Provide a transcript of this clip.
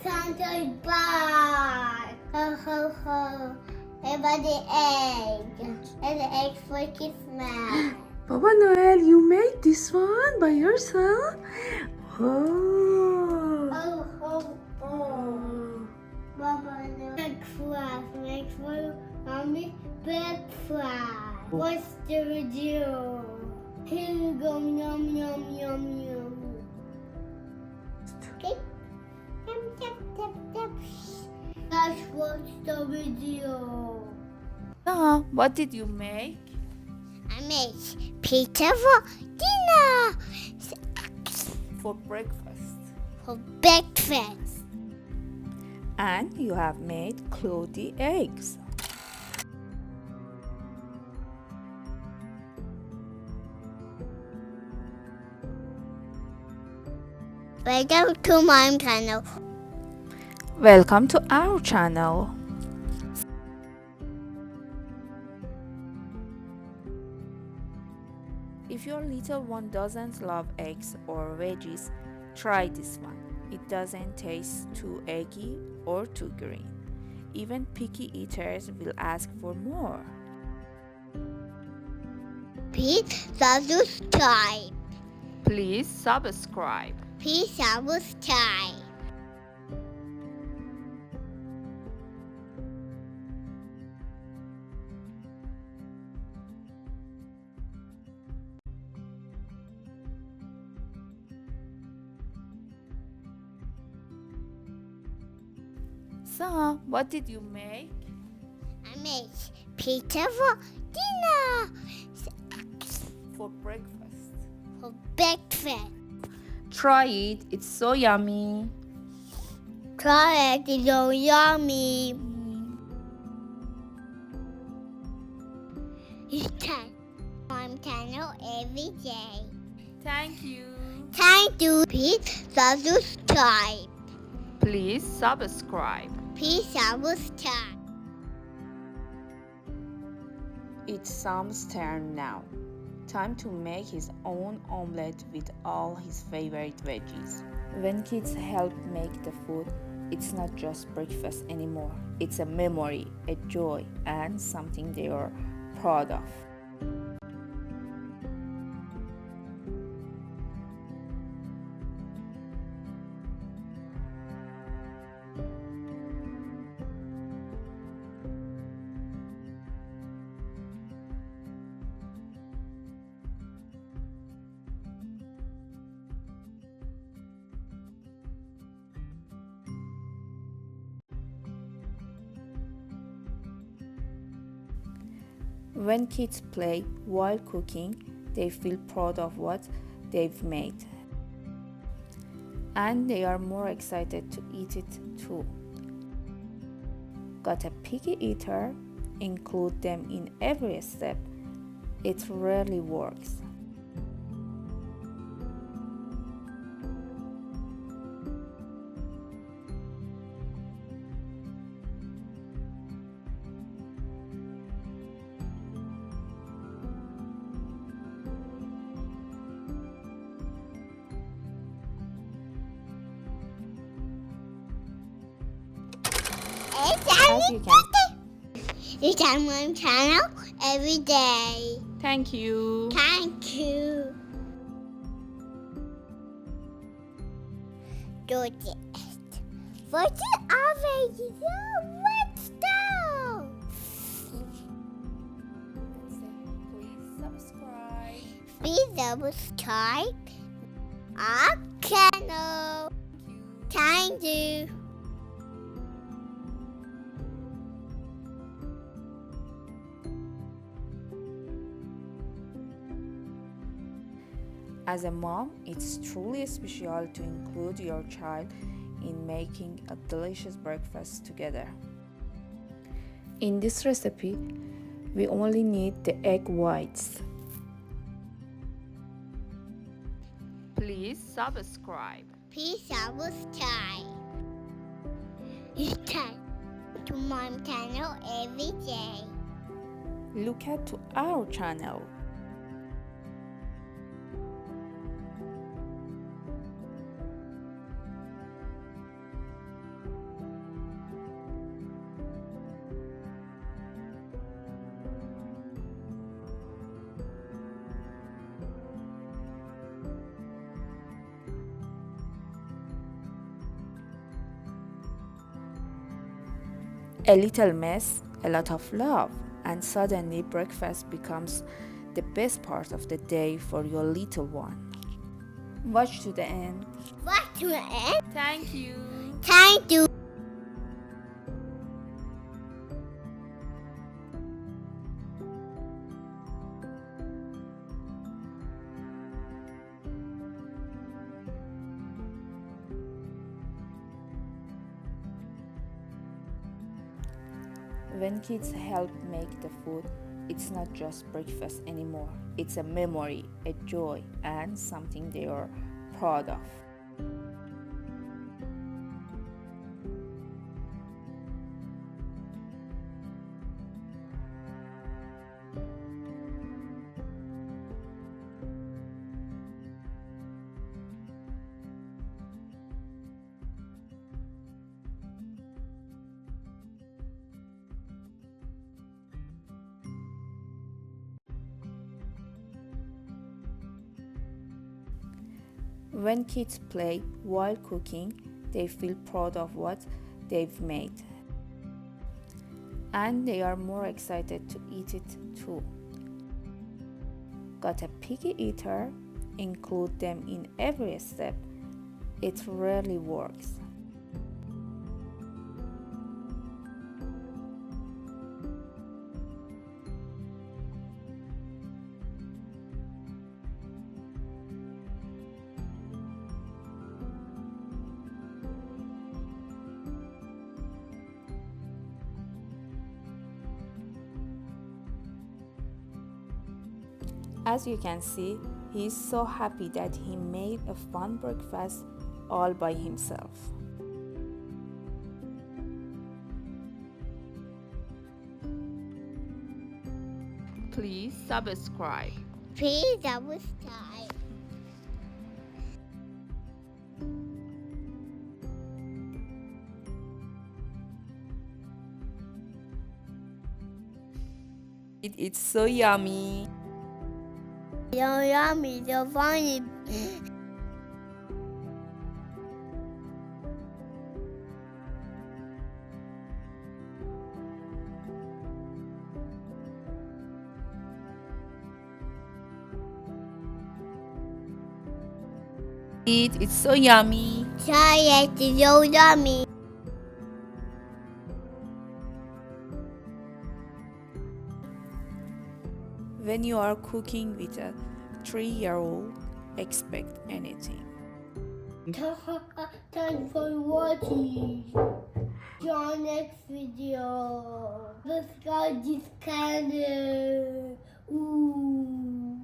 Santa's bag. Ho, ho, ho. About the egg. And the egg for Christmas. Papa Noel, you made this one by yourself? Oh. Oh, oh, oh. Baba, no. Breakfast. Make for mommy breakfast. What's the video? Here we go. Yum, yum, yum, yum. Okay. Tap, tap, tap, tap. Let's watch the video. What did you make? I made pizza for dinner. For breakfast. For breakfast. And you have made cloudy eggs. Welcome to my channel. Welcome to our channel. If your little one doesn't love eggs or veggies, try this one. It doesn't taste too eggy or too green. Even picky eaters will ask for more. Please subscribe. Please subscribe. Please subscribe. So, what did you make? I made pizza for dinner. For breakfast. For breakfast. Try it, it's so yummy. Try it, it's so yummy. It's time. My channel every day. Thank you. Thank you. Please subscribe. Please subscribe. Please subscribe. It's Sam's turn now. Time to make his own omelette with all his favorite veggies. When kids help make the food, it's not just breakfast anymore. It's a memory, a joy, and something they are proud of. When kids play while cooking, they feel proud of what they've made. And they are more excited to eat it too. Got a picky eater? Include them in every step. It rarely works. As you can. It's on my channel every day. Thank you. Thank you. Do this. What's it already? Let's go. Please subscribe. Please subscribe our channel. Thank you. As a mom, it's truly special to include your child in making a delicious breakfast together. In this recipe, we only need the egg whites. Please subscribe. Please subscribe. It's time to my channel every day. Look at to our channel. A little mess, a lot of love, and suddenly breakfast becomes the best part of the day for your little one. Watch to the end. What to end? Thank you. Thank you. When kids help make the food, it's not just breakfast anymore. It's a memory, a joy, and something they are proud of. When kids play while cooking, they feel proud of what they've made. And they are more excited to eat it too. Got a picky eater? Include them in every step. It rarely works. As you can see, he is so happy that he made a fun breakfast all by himself. Please subscribe. Please subscribe. It's so yummy. So yummy, so funny. It's so yummy. Sorry, it's so yummy. When you are cooking with a 3-year-old, expect anything. Thanks for watching. See you next video. Subscribe this channel. Ooh.